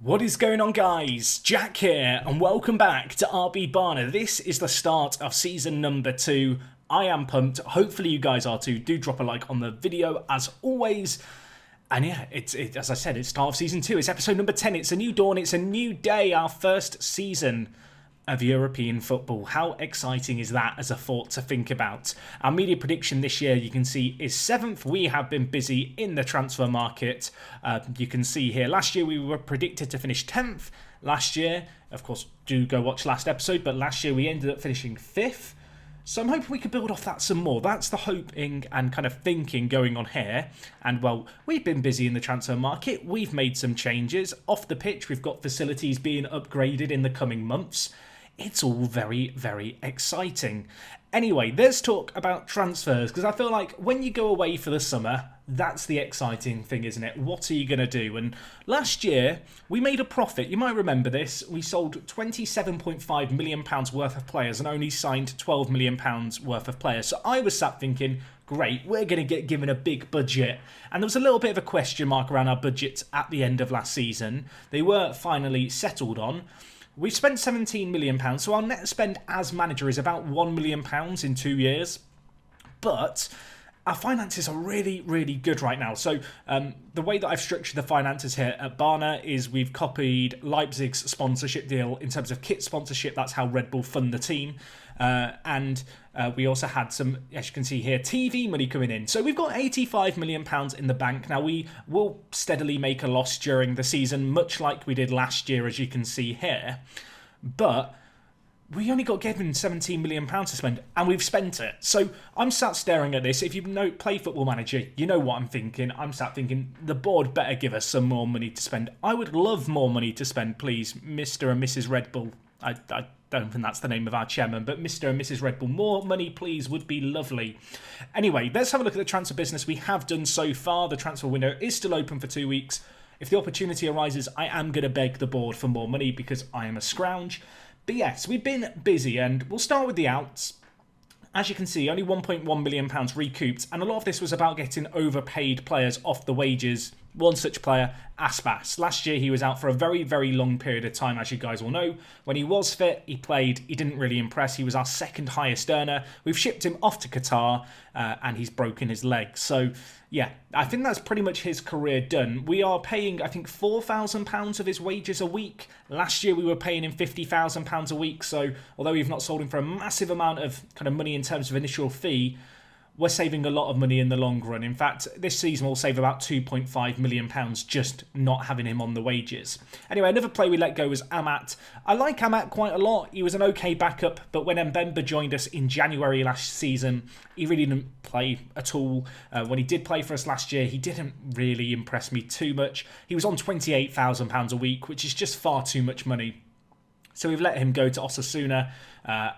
What is going on, guys? Jack here, and welcome back to RB Barner. This is the start of season number 2. I am pumped. Hopefully you guys are too. Do drop a like on the video as always. And yeah, it's as I said, it's start of season 2. It's episode number 10. It's a new dawn. It's a new day. Our first season of European football. How exciting is that as a thought to think about? Our media prediction this year, you can see, is 7th. We have been busy in the transfer market. You can see here, last year we were predicted to finish 10th. Last year, of course, do go watch last episode, but last year we ended up finishing 5th. So I'm hoping we could build off that some more. That's the hoping and kind of thinking going on here. And well, we've been busy in the transfer market. We've made some changes. Off the pitch, we've got facilities being upgraded in the coming months. It's all very, very exciting. Anyway, let's talk about transfers, because I feel like when you go away for the summer, that's the exciting thing, isn't it? What are you going to do? And last year, we made a profit. You might remember this. We sold £27.5 million worth of players and only signed £12 million worth of players. So I was sat thinking, great, we're going to get given a big budget. And there was a little bit of a question mark around our budgets at the end of last season. They were finally settled on. We've spent £17 million, so our net spend as manager is about £1 million in 2 years. But our finances are really, really good right now. So the way that I've structured the finances here at Barner is we've copied Leipzig's sponsorship deal in terms of kit sponsorship. That's how Red Bull fund the team. And we also had some, as you can see here, TV money coming in. So we've got £85 million in the bank. Now, we will steadily make a loss during the season, much like we did last year, as you can see here. But we only got given £17 million to spend, and we've spent it. So I'm sat staring at this. If you play Football Manager, you know what I'm thinking. I'm sat thinking, the board better give us some more money to spend. I would love more money to spend, please, Mr. and Mrs. Red Bull. I don't think that's the name of our chairman, but Mr. and Mrs. Red Bull, more money, please, would be lovely. Anyway, let's have a look at the transfer business we have done so far. The transfer window is still open for 2 weeks. If the opportunity arises, I am going to beg the board for more money because I am a scrounge. But yes, we've been busy, and we'll start with the outs. As you can see, only £1.1 million recouped, and a lot of this was about getting overpaid players off the wages. One such player, Aspas. Last year he was out for a very, very long period of time, as you guys all know. When he was fit, he played. He didn't really impress. He was our second highest earner. We've shipped him off to Qatar, and he's broken his leg. So, yeah, I think that's pretty much his career done. We are paying, I think, £4,000 of his wages a week. Last year we were paying him £50,000 a week. So, although we've not sold him for a massive amount of kind of money in terms of initial fee, we're saving a lot of money in the long run. In fact, this season we'll save about £2.5 million just not having him on the wages. Anyway, another player we let go was Amat. I like Amat quite a lot. He was an okay backup, but when Mbemba joined us in January last season, he really didn't play at all. When he did play for us last year, he didn't really impress me too much. He was on £28,000 a week, which is just far too much money. So we've let him go to Osasuna,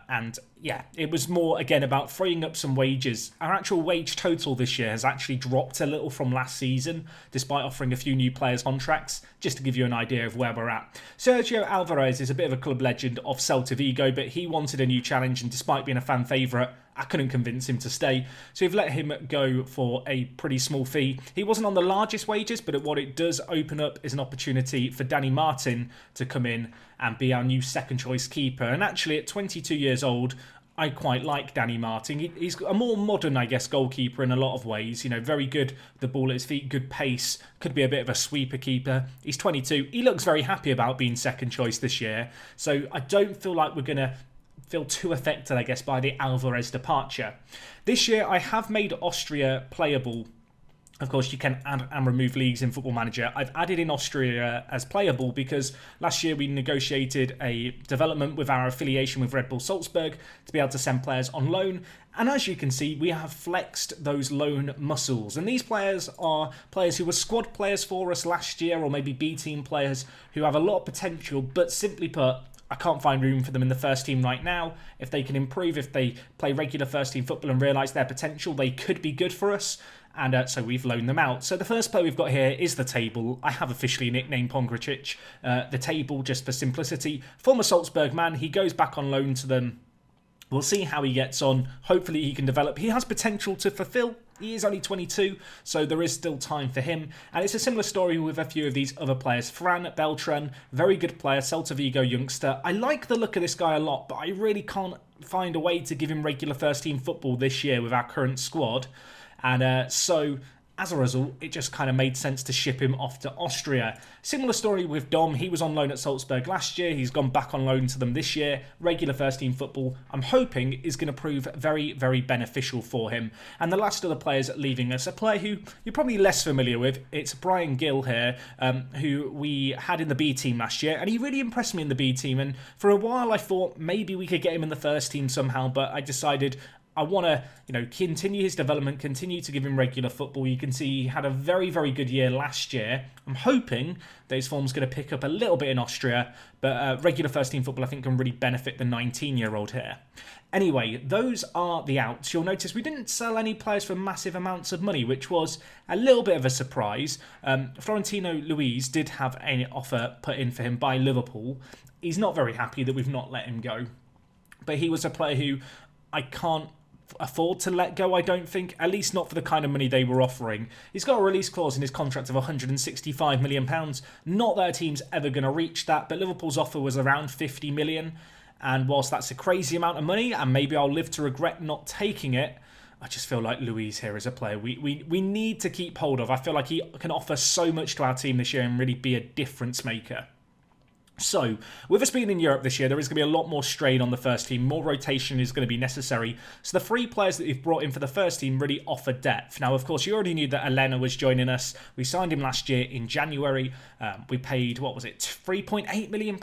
and yeah, it was more, again, about freeing up some wages. Our actual wage total this year has actually dropped a little from last season, despite offering a few new players contracts, just to give you an idea of where we're at. Sergio Alvarez is a bit of a club legend of Celta Vigo, but he wanted a new challenge, and despite being a fan favourite, I couldn't convince him to stay. So we've let him go for a pretty small fee. He wasn't on the largest wages, but what it does open up is an opportunity for Danny Martin to come in and be our new second choice keeper. And actually, at 22 years old, I quite like Danny Martin. He's a more modern, I guess, goalkeeper in a lot of ways. You know, very good, the ball at his feet, good pace, could be a bit of a sweeper keeper. He's 22. He looks very happy about being second choice this year. So I don't feel like we're going to feel too affected, I guess, by the Alvarez departure. This year, I have made Austria playable. Of course, you can add and remove leagues in Football Manager. I've added in Austria as playable because last year we negotiated a development with our affiliation with Red Bull Salzburg to be able to send players on loan. And as you can see, we have flexed those loan muscles. And these players are players who were squad players for us last year, or maybe B-team players who have a lot of potential, but simply put, I can't find room for them in the first team right now. If they can improve, if they play regular first team football and realise their potential, they could be good for us. And so we've loaned them out. So the first player we've got here is the Table. I have officially nicknamed Pongracic the Table just for simplicity. Former Salzburg man, he goes back on loan to them. We'll see how he gets on. Hopefully he can develop. He has potential to fulfill he is only 22, so there is still time for him. And it's a similar story with a few of these other players. Fran Beltran, very good player, Celta Vigo youngster. I like the look of this guy a lot, but I really can't find a way to give him regular first team football this year with our current squad. And so as a result, it just kind of made sense to ship him off to Austria. Similar story with Dom. He was on loan at Salzburg last year. He's gone back on loan to them this year. Regular first team football, I'm hoping, is going to prove very, very beneficial for him. And the last of the players leaving us, a player who you're probably less familiar with. It's Brian Gill here, who we had in the B team last year. And he really impressed me in the B team. And for a while, I thought maybe we could get him in the first team somehow. But I decided I want to, continue his development, continue to give him regular football. You can see he had a very, very good year last year. I'm hoping that his form's going to pick up a little bit in Austria, but regular first-team football, I think, can really benefit the 19-year-old here. Anyway, those are the outs. You'll notice we didn't sell any players for massive amounts of money, which was a little bit of a surprise. Florentino Luis did have an offer put in for him by Liverpool. He's not very happy that we've not let him go, but he was a player who I can't afford to let go, I don't think, at least not for the kind of money they were offering. He's got a release clause in his contract of £165 million. Not that a team's ever going to reach that, but Liverpool's offer was around 50 million. And whilst that's a crazy amount of money, and maybe I'll live to regret not taking it, I just feel like Luis here is a player we need to keep hold of. I feel like he can offer so much to our team this year and really be a difference maker. So, with us being in Europe this year, there is going to be a lot more strain on the first team. More rotation is going to be necessary. So the 3 players that we've brought in for the first team really offer depth. Now, of course, you already knew that Elena was joining us. We signed him last year in January. We paid, £3.8 million?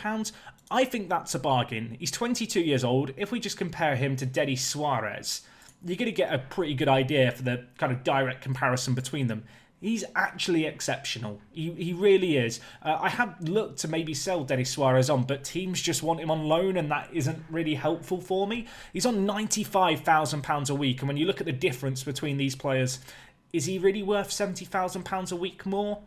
I think that's a bargain. He's 22 years old. If we just compare him to Denis Suarez, you're going to get a pretty good idea for the kind of direct comparison between them. He's actually exceptional. He really is. I have looked to maybe sell Denis Suarez on, but teams just want him on loan, and that isn't really helpful for me. He's on £95,000 a week, and when you look at the difference between these players, is he really worth £70,000 a week more?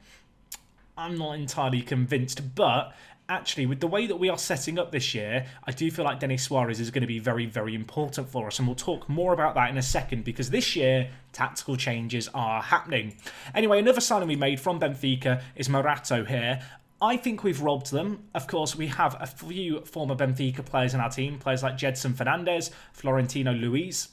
I'm not entirely convinced, but actually, with the way that we are setting up this year, I do feel like Denis Suarez is going to be very, very important for us. And we'll talk more about that in a second, because this year, tactical changes are happening. Anyway, another signing we made from Benfica is Morato here. I think we've robbed them. Of course, we have a few former Benfica players in our team, players like Jedson Fernandez, Florentino Luis.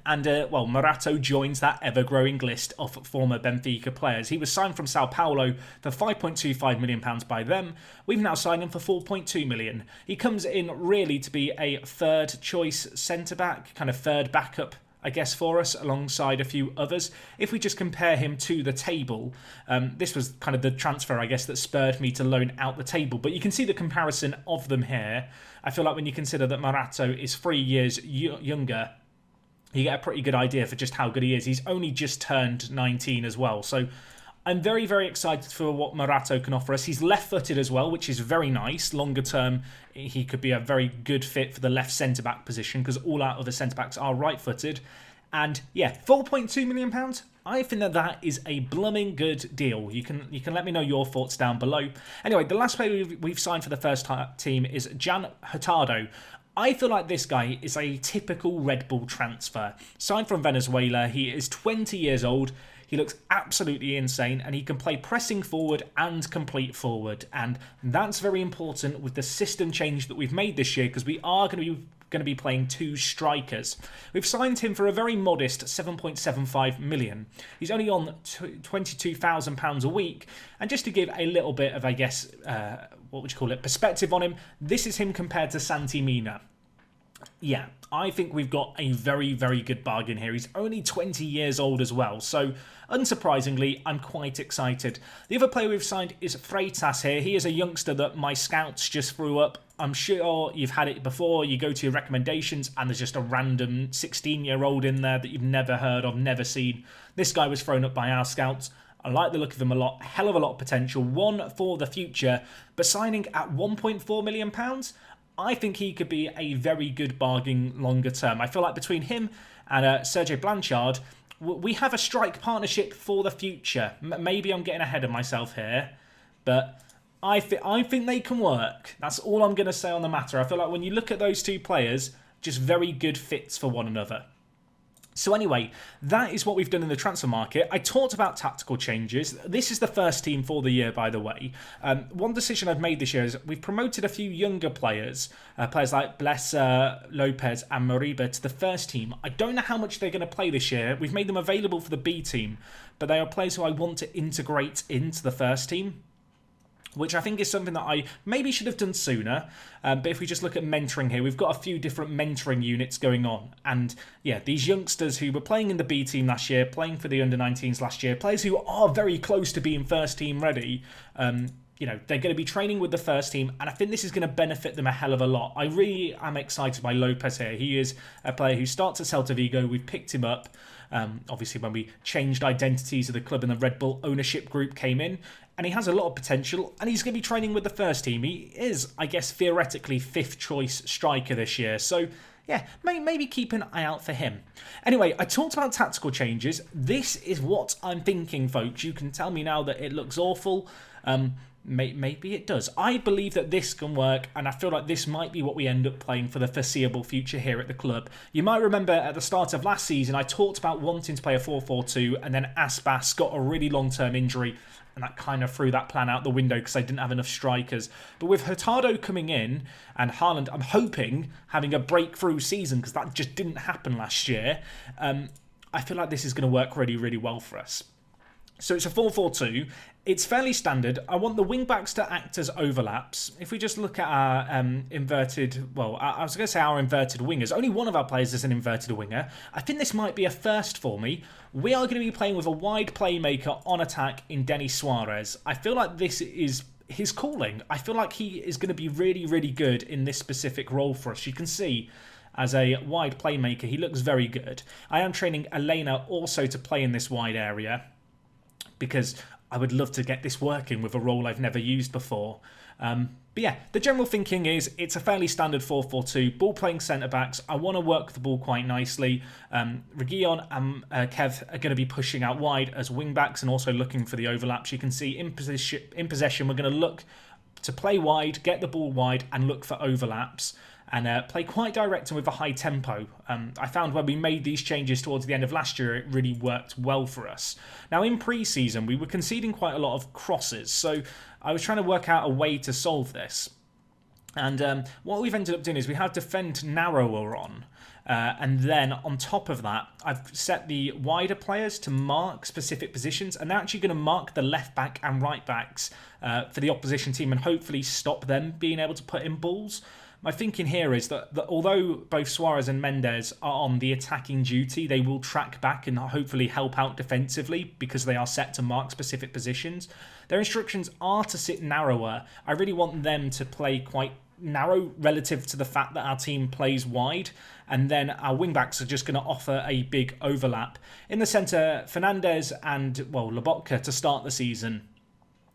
And, Morato joins that ever-growing list of former Benfica players. He was signed from Sao Paulo for £5.25 million by them. We've now signed him for £4.2 million. He comes in really to be a third-choice centre-back, kind of third backup, I guess, for us, alongside a few others. If we just compare him to the table, this was kind of the transfer, I guess, that spurred me to loan out the table. But you can see the comparison of them here. I feel like when you consider that Morato is 3 years younger, you get a pretty good idea for just how good he is. He's only just turned 19 as well. So I'm very, very excited for what Morato can offer us. He's left-footed as well, which is very nice. Longer term, he could be a very good fit for the left centre-back position, because all our other centre-backs are right-footed. And yeah, £4.2 million. I think that is a blooming good deal. You can let me know your thoughts down below. Anyway, the last player we've signed for the first team is Jan Hurtado. I feel like this guy is a typical Red Bull transfer. Signed from Venezuela, he is 20 years old. He looks absolutely insane, and he can play pressing forward and complete forward. And that's very important with the system change that we've made this year, because we are going to be playing 2 strikers. We've signed him for a very modest £7.75 million. He's only on £22,000 a week. And just to give a little bit of, I guess, perspective on him, this is him compared to Santi Mina. Yeah, I think we've got a very, very good bargain here. He's only 20 years old as well, so unsurprisingly, I'm quite excited. The other player we've signed is Freitas here. He is a youngster that my scouts just threw up. I'm sure you've had it before. You go to your recommendations and there's just a random 16-year-old in there that you've never heard of, never seen. This guy was thrown up by our scouts. I like the look of him a lot. Hell of a lot of potential. One for the future. But signing at £1.4 million, I think he could be a very good bargain longer term. I feel like between him and Sergio Blanchard, we have a strike partnership for the future. Maybe I'm getting ahead of myself here, but I think they can work. That's all I'm going to say on the matter. I feel like when you look at those 2 players, just very good fits for one another. So anyway, that is what we've done in the transfer market. I talked about tactical changes. This is the first team for the year, by the way. One decision I've made this year is we've promoted a few younger players, players like Blesa, Lopez and Moriba to the first team. I don't know how much they're going to play this year. We've made them available for the B team, but they are players who I want to integrate into the first team, which I think is something that I maybe should have done sooner. But if we just look at mentoring here, we've got a few different mentoring units going on. And yeah, these youngsters who were playing in the B team last year, playing for the under-19s last year, players who are very close to being first team ready, you know, they're going to be training with the first team, and I think this is going to benefit them a hell of a lot. I really am excited by Lopez here. He is a player who starts at Celta Vigo. We've picked him up. Obviously, when we changed identities of the club and the Red Bull ownership group came in, and he has a lot of potential, and he's going to be training with the first team. He is, I guess, theoretically fifth choice striker this year. So yeah, maybe keep an eye out for him. Anyway, I talked about tactical changes. This is what I'm thinking, folks. You can tell me now that it looks awful. Maybe it does. I believe that this can work, and I feel like this might be what we end up playing for the foreseeable future here at the club. You might remember at the start of last season, I talked about wanting to play a 4-4-2, and then Aspas got a really long-term injury, and that kind of threw that plan out the window because I didn't have enough strikers. But with Hurtado coming in, and Haaland, I'm hoping, having a breakthrough season, because that just didn't happen last year, I feel like this is going to work really, really well for us. So it's a 4-4-2. It's fairly standard. I want the wing-backs to act as overlaps. If we just look at our inverted... Well, I was going to say our inverted wingers. Only one of our players is an inverted winger. I think this might be a first for me. We are going to be playing with a wide playmaker on attack in Denis Suarez. I feel like this is his calling. I feel like he is going to be really, really good in this specific role for us. You can see, as a wide playmaker, he looks very good. I am training Elena also to play in this wide area, because I would love to get this working with a role I've never used before. But yeah, the general thinking is it's a fairly standard 4-4-2, ball-playing centre-backs. I want to work the ball quite nicely. Reguilon and Kev are going to be pushing out wide as wing-backs and also looking for the overlaps. You can see in possession, we're going to look to play wide, get the ball wide and look for overlaps, and play quite direct and with a high tempo. I found when we made these changes towards the end of last year, it really worked well for us. Now, in pre-season, we were conceding quite a lot of crosses, so I was trying to work out a way to solve this. And what we've ended up doing is we have defend narrower on. And then on top of that, I've set the wider players to mark specific positions, and they're actually going to mark the left back and right backs for the opposition team and hopefully stop them being able to put in balls. My thinking here is that although both Suarez and Mendes are on the attacking duty, they will track back and hopefully help out defensively because they are set to mark specific positions. Their instructions are to sit narrower. I really want them to play quite narrow relative to the fact that our team plays wide, and then our wingbacks are just going to offer a big overlap. In the centre, Fernandez and, well, Lobotka to start the season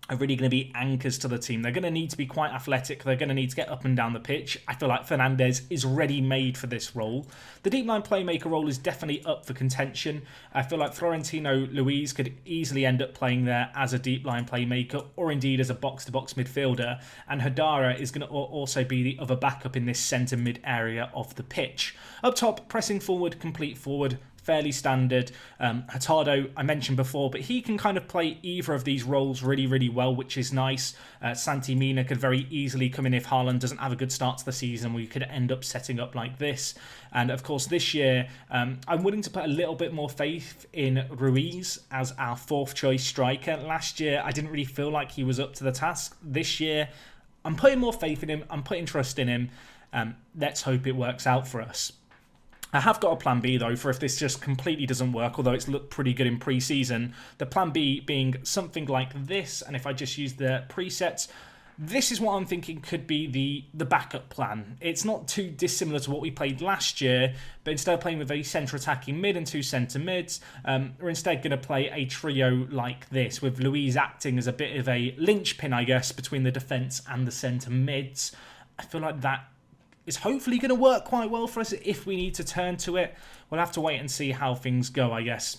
are really going to be anchors to the team. They're going to need to be quite athletic. They're going to need to get up and down the pitch. I feel like Fernandez is ready-made for this role. The deep line playmaker role is definitely up for contention. I feel like Florentino Luis could easily end up playing there as a deep line playmaker or indeed as a box-to-box midfielder. And Hadara is going to also be the other backup in this centre mid area of the pitch. Up top, pressing forward, complete forward, fairly standard. Hurtado, I mentioned before, but he can kind of play either of these roles really, really well, which is nice. Santi Mina could very easily come in if Haaland doesn't have a good start to the season. We could end up setting up like this. And of course, this year, I'm willing to put a little bit more faith in Ruiz as our fourth choice striker. Last year, I didn't really feel like he was up to the task. This year, I'm putting more faith in him. I'm putting trust in him. Let's hope it works out for us. I have got a plan B, though, for if this just completely doesn't work, although it's looked pretty good in pre-season. The plan B being something like this, and if I just use the presets, this is what I'm thinking could be the backup plan. It's not too dissimilar to what we played last year, but instead of playing with a centre-attacking mid and two centre mids, we're instead going to play a trio like this, with Luiz acting as a bit of a linchpin, I guess, between the defence and the centre mids. I feel like that is hopefully going to work quite well for us if we need to turn to it. We'll have to wait and see how things go, I guess.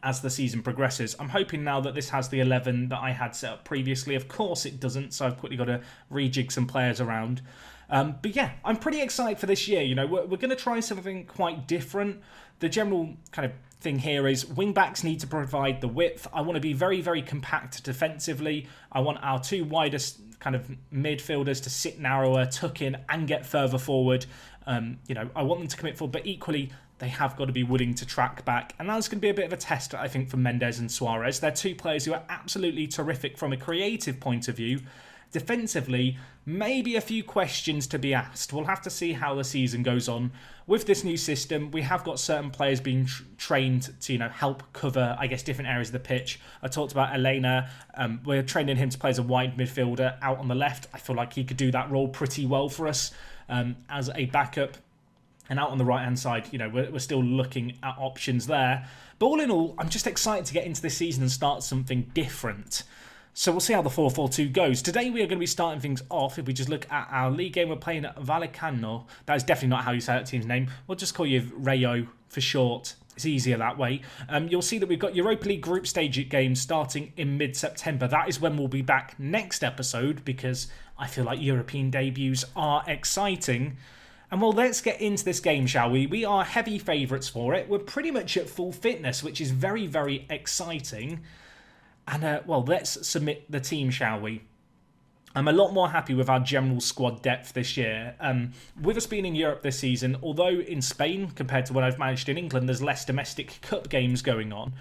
as the season progresses. I'm hoping now that this has the 11 that I had set up previously. Of course it doesn't, so I've quickly got to rejig some players around. But yeah, I'm pretty excited for this year. You know, we're going to try something quite different. The general kind of thing here is wing-backs need to provide the width. I want to be very, very compact defensively. I want our two widest kind of midfielders to sit narrower, tuck in, and get further forward. You know, I want them to commit forward, but equally, they have got to be willing to track back. And that's going to be a bit of a test, I think, for Mendes and Suarez. They're two players who are absolutely terrific from a creative point of view. Defensively, maybe a few questions to be asked. We'll have to see how the season goes on. With this new system, we have got certain players being trained to, you know, help cover, I guess, different areas of the pitch. I talked about Elena. We're training him to play as a wide midfielder out on the left. I feel like he could do that role pretty well for us as a backup. And out on the right-hand side, you know, we're still looking at options there. But all in all, I'm just excited to get into this season and start something different. So we'll see how the 4-4-2 goes. Today we are going to be starting things off. If we just look at our league game, we're playing at Vallecano. That is definitely not how you say that team's name. We'll just call you Rayo for short. It's easier that way. You'll see that we've got Europa League group stage games starting in mid-September. That is when we'll be back next episode because I feel like European debuts are exciting. And well, let's get into this game, shall we? We are heavy favourites for it. We're pretty much at full fitness, which is very, very exciting. And, well, let's submit the team, shall we? I'm a lot more happy with our general squad depth this year. With us being in Europe this season, although in Spain, compared to when I've managed in England, there's less domestic cup games going on,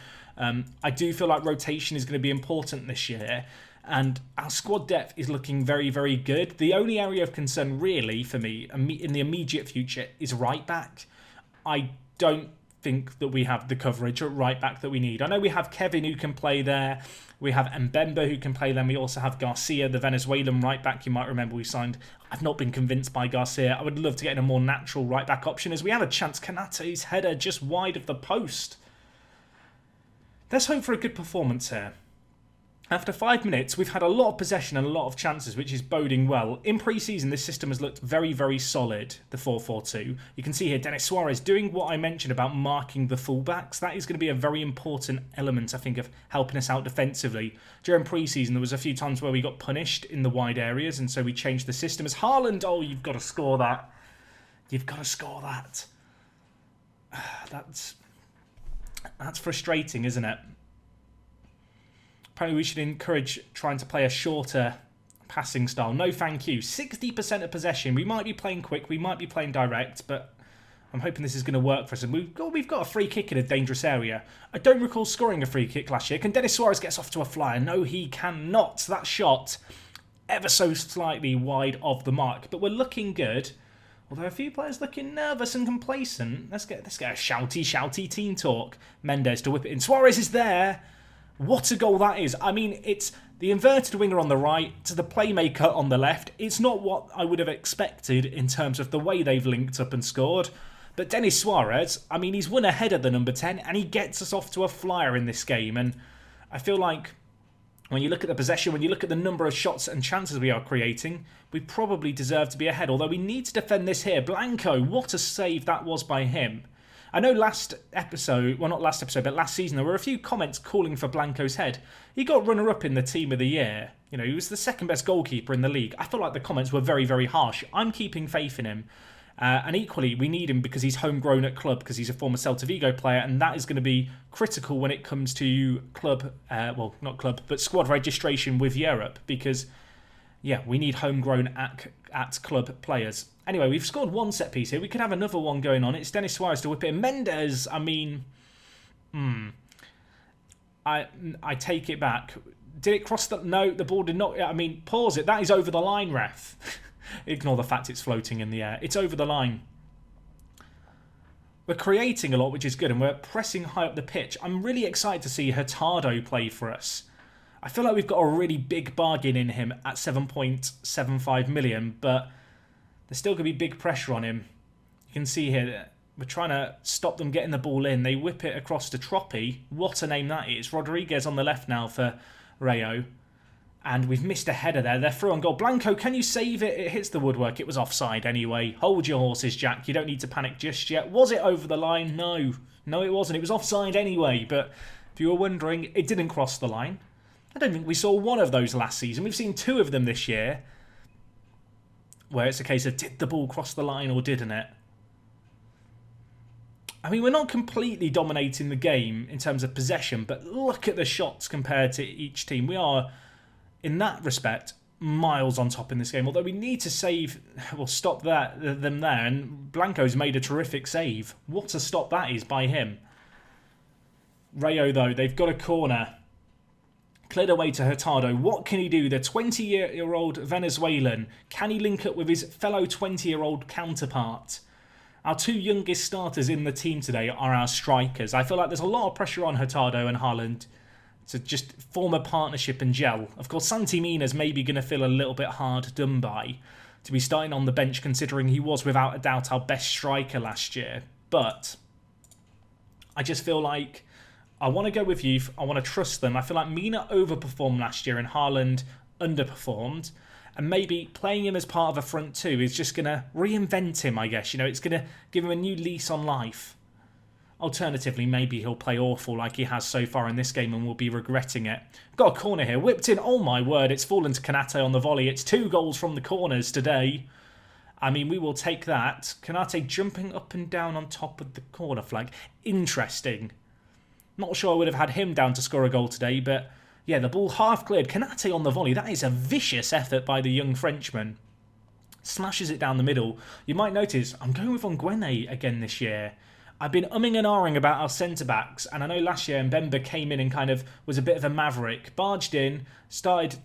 I do feel like rotation is going to be important this year. And our squad depth is looking very, very good. The only area of concern, really, for me, in the immediate future, is right back. I don't think that we have the coverage at right back that we need. I know we have Kevin who can play there. We have Mbemba who can play there. We also have Garcia, the Venezuelan right back. You might remember we signed. I've not been convinced by Garcia. I would love to get in a more natural right back option as we have a chance. Kanate's header just wide of the post. Let's hope for a good performance here. After 5 minutes, we've had a lot of possession and a lot of chances, which is boding well. In pre-season, this system has looked very, very solid, the 4-4-2. You can see here Denis Suarez doing what I mentioned about marking the fullbacks. That is going to be a very important element, I think, of helping us out defensively. During pre-season, there was a few times where we got punished in the wide areas, and so we changed the system. As Haaland, oh, you've got to score that. You've got to score that. That's frustrating, isn't it? Apparently we should encourage trying to play a shorter passing style. No thank you. 60% of possession. We might be playing quick, we might be playing direct, but I'm hoping this is going to work for us. And we've got a free kick in a dangerous area. I don't recall scoring a free kick last year. Can Denis Suarez get us off to a flyer? No, he cannot. That shot ever so slightly wide of the mark. But we're looking good. Although a few players looking nervous and complacent. Let's get a shouty team talk. Mendes to whip it in. Suarez is there. What a goal that is. I mean, it's the inverted winger on the right to the playmaker on the left. It's not what I would have expected in terms of the way they've linked up and scored. But Denis Suarez, I mean, he's won a header, the number 10, and he gets us off to a flyer in this game. And I feel like when you look at the possession, when you look at the number of shots and chances we are creating, we probably deserve to be ahead. Although we need to defend this here. Blanco, what a save that was by him. I know last episode, well not last episode, but last season, there were a few comments calling for Blanco's head. He got runner-up in the team of the year. You know, he was the second best goalkeeper in the league. I feel like the comments were very, very harsh. I'm keeping faith in him. And equally, we need him because he's homegrown at club, because he's a former Celta Vigo player, and that is going to be critical when it comes to club, well, not club, but squad registration with Europe, because, yeah, we need homegrown at club players. Anyway, we've scored one set piece here. We could have another one going on. It's Denis Suarez to whip it in. Mendes, I mean, I take it back. Did it cross the... No, the ball did not... I mean, pause it. That is over the line, ref. Ignore the fact it's floating in the air. It's over the line. We're creating a lot, which is good, and we're pressing high up the pitch. I'm really excited to see Hurtado play for us. I feel like we've got a really big bargain in him at 7.75 million, but there's still going to be big pressure on him. You can see here that we're trying to stop them getting the ball in. They whip it across to Troppy. What a name that is. Rodriguez on the left now for Rayo. And we've missed a header there. They're through on goal. Blanco, can you save it? It hits the woodwork. It was offside anyway. Hold your horses, Jack. You don't need to panic just yet. Was it over the line? No. No, it wasn't. It was offside anyway. But If you were wondering, it didn't cross the line. I don't think we saw one of those last season. We've seen 2 of them this year, where it's a case of did the ball cross the line or didn't it? I mean, we're not completely dominating the game in terms of possession, but look at the shots compared to each team. We are, in that respect, miles on top in this game. Although we need to stop them there. And Blanco's made a terrific save. What a stop that is by him. Rayo, though, they've got a corner. Cleared away to Hurtado. What can he do? The 20-year-old Venezuelan. Can he link up with his fellow 20-year-old counterpart? Our 2 youngest starters in the team today are our strikers. I feel like there's a lot of pressure on Hurtado and Haaland to just form a partnership and gel. Of course, Santi Mina's maybe going to feel a little bit hard done by to be starting on the bench, considering he was without a doubt our best striker last year. But I just feel like I want to go with youth. I want to trust them. I feel like Mina overperformed last year and Haaland underperformed. And maybe playing him as part of a front 2 is just going to reinvent him, I guess. You know, it's going to give him a new lease on life. Alternatively, maybe he'll play awful like he has so far in this game and will be regretting it. Got a corner here. Whipped in. Oh, my word. It's fallen to Kanate on the volley. It's 2 goals from the corners today. I mean, we will take that. Kanate jumping up and down on top of the corner flag. Interesting. Not sure I would have had him down to score a goal today, but yeah, the ball half cleared. Kanate on the volley. That is a vicious effort by the young Frenchman. Slashes it down the middle. You might notice I'm going with Onguene again this year. I've been umming and ahhing about our centre-backs, and I know last year Mbemba came in and kind of was a bit of a maverick. Barged in, started,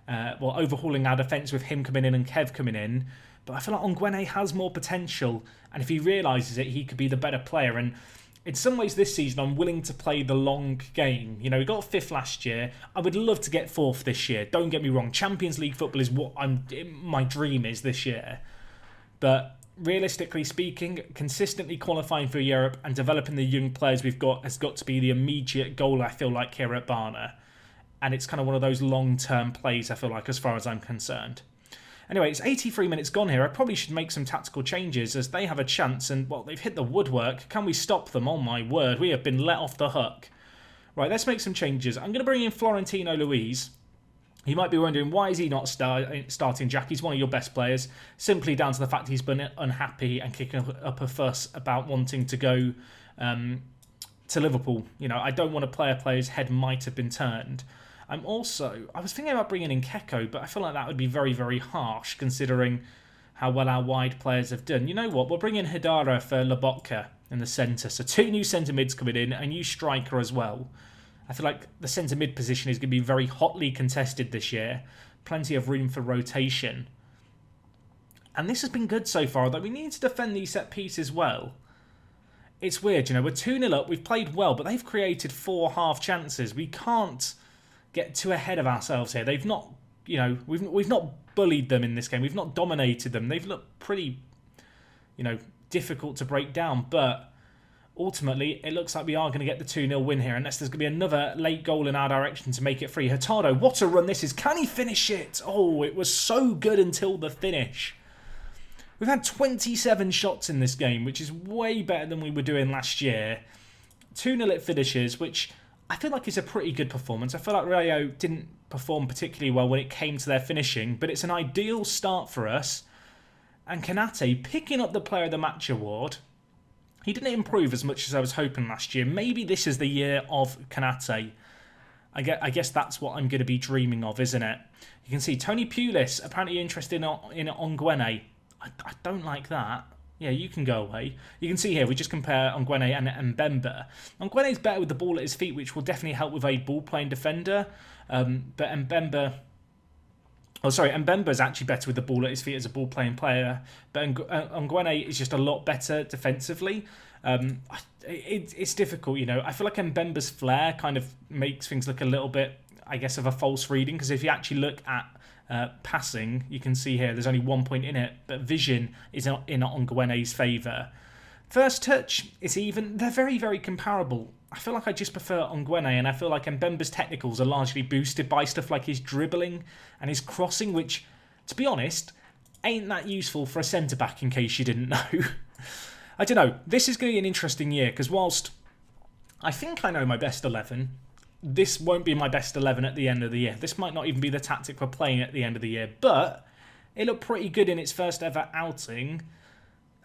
overhauling our defence with him coming in and Kev coming in. But I feel like Onguene has more potential, and if he realises it, he could be the better player. And in some ways this season, I'm willing to play the long game. You know, we got 5th last year. I would love to get 4th this year. Don't get me wrong. Champions League football is what my dream is this year. But realistically speaking, consistently qualifying for Europe and developing the young players we've got has got to be the immediate goal, I feel like, here at Barna. And it's kind of one of those long-term plays, I feel like, as far as I'm concerned. Anyway, it's 83 minutes gone here. I probably should make some tactical changes as they have a chance and, well, they've hit the woodwork. Can we stop them? Oh, my word. We have been let off the hook. Right, let's make some changes. I'm going to bring in Florentino Luis. You might be wondering, why is he not starting, Jack? He's one of your best players. Simply down to the fact he's been unhappy and kicking up a fuss about wanting to go to Liverpool. You know, I don't want to play a player's head might have been turned. I was thinking about bringing in Keko, but I feel like that would be very, very harsh considering how well our wide players have done. You know what? We'll bring in Hidara for Lobotka in the centre. So 2 new centre mids coming in, a new striker as well. I feel like the centre mid position is going to be very hotly contested this year. Plenty of room for rotation. And this has been good so far, although we need to defend these set pieces well. It's weird, you know, we're 2-0 up, we've played well, but they've created 4 half chances. We can't get too ahead of ourselves here. They've not, you know, we've not bullied them in this game. We've not dominated them. They've looked pretty, you know, difficult to break down, but ultimately it looks like we are going to get the 2-0 win here, unless there's going to be another late goal in our direction to make it free. Hurtado, what a run this is. Can he finish it? Oh, it was so good until the finish. We've had 27 shots in this game, which is way better than we were doing last year. 2-0 it finishes, which I feel like is a pretty good performance. I feel like Rayo didn't perform particularly well when it came to their finishing, but it's an ideal start for us. And Kanate picking up the Player of the Match award. He didn't improve as much as I was hoping last year. Maybe this is the year of Kanate. I guess that's what I'm going to be dreaming of, isn't it? You can see Tony Pulis apparently interested in Onguene. I don't like that. Yeah, you can go away. You can see here, we just compare Onguene and Mbemba. Onguene's better with the ball at his feet, which will definitely help with a ball-playing defender. But Mbemba's actually better with the ball at his feet as a ball-playing player. But Onguene is just a lot better defensively. It's difficult, you know. I feel like Mbemba's flair kind of makes things look a little bit, I guess, of a false reading. Because if you actually look at passing, you can see here there's only 1 point in it, but vision is in Onguene's favour. First touch, it's even. They're very, very comparable. I feel like I just prefer Onguene, and I feel like Mbemba's technicals are largely boosted by stuff like his dribbling and his crossing, which, to be honest, ain't that useful for a centre-back, in case you didn't know. I don't know. This is going to be an interesting year, because whilst I think I know my best 11. This won't be my best 11 at the end of the year. This might not even be the tactic we're playing at the end of the year, but it looked pretty good in its first ever outing.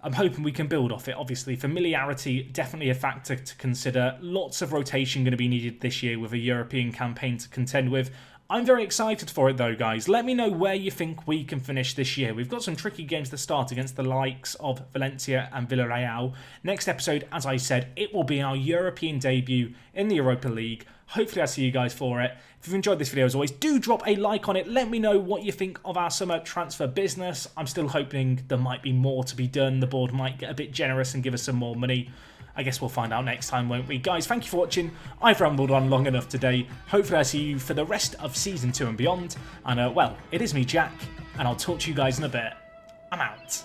I'm hoping we can build off it. Obviously, familiarity, definitely a factor to consider. Lots of rotation going to be needed this year with a European campaign to contend with. I'm very excited for it though, guys. Let me know where you think we can finish this year. We've got some tricky games to start against the likes of Valencia and Villarreal. Next episode, as I said, it will be our European debut in the Europa League. Hopefully I see you guys for it. If you've enjoyed this video, as always, do drop a like on it. Let me know what you think of our summer transfer business. I'm still hoping there might be more to be done. The board might get a bit generous and give us some more money. I guess we'll find out next time, won't we? Guys, thank you for watching. I've rambled on long enough today. Hopefully I see you for the rest of Season 2 and beyond. And, well, it is me, Jack, and I'll talk to you guys in a bit. I'm out.